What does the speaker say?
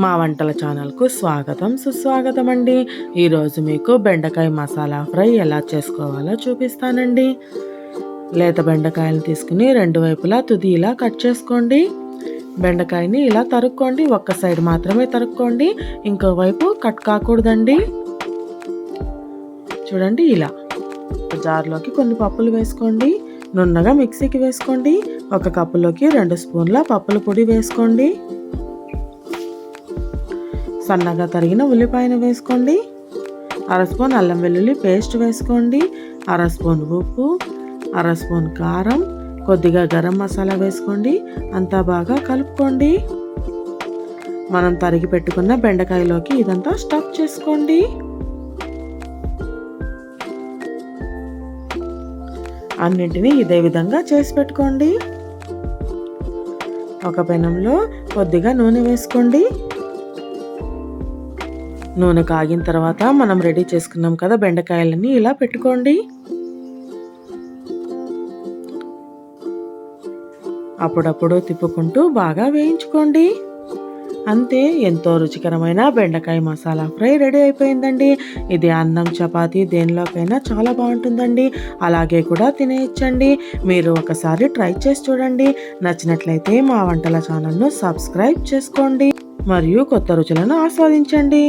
మా వంటల ఛానల్కు స్వాగతం సుస్వాగతం అండి. ఈరోజు మీకు బెండకాయ మసాలా ఫ్రై ఎలా చేసుకోవాలో చూపిస్తానండి. లేత బెండకాయలు తీసుకుని రెండు వైపులా తుది ఇలా కట్ చేసుకోండి. బెండకాయని ఇలా తరుక్కోండి, ఒక్క సైడ్ మాత్రమే తరుక్కోండి, ఇంకోవైపు కట్ కాకూడదండి. చూడండి, ఇలా జార్లోకి కొన్ని పప్పులు వేసుకోండి, నున్నగా మిక్సీకి వేసుకోండి. ఒక కప్పులోకి 2 స్పూన్ల పప్పుల పొడి వేసుకోండి. సన్నగా తరిగిన ఉల్లిపాయను వేసుకోండి. 1/2 స్పూన్ అల్లం వెల్లుల్లి పేస్ట్ వేసుకోండి. 1/2 స్పూన్ ఉప్పు, 1/2 స్పూన్ కారం, కొద్దిగా గరం మసాలా వేసుకోండి. అంతా బాగా కలుపుకోండి. మనం తరిగి పెట్టుకున్న బెండకాయలోకి ఇదంతా స్టఫ్ చేసుకోండి. అన్నింటినీ ఇదే విధంగా చేసి పెట్టుకోండి. ఒక పెనంలో కొద్దిగా నూనె వేసుకోండి. నూనె కాగిన తర్వాత మనం రెడీ చేసుకున్నాం కదా బెండకాయలని ఇలా పెట్టుకోండి. అప్పుడప్పుడు తిప్పుకుంటూ బాగా వేయించుకోండి. అంతే, ఎంతో రుచికరమైన బెండకాయ మసాలా ఫ్రై రెడీ అయిపోయిందండి. ఇది అన్నం, చపాతీ దేనిలోకైనా చాలా బాగుంటుందండి. అలాగే కూడా తినేయచ్చండి. మీరు ఒకసారి ట్రై చేసి చూడండి. నచ్చినట్లయితే మా వంటల ఛానల్ను సబ్స్క్రైబ్ చేసుకోండి మరియు కొత్త రుచులను ఆస్వాదించండి.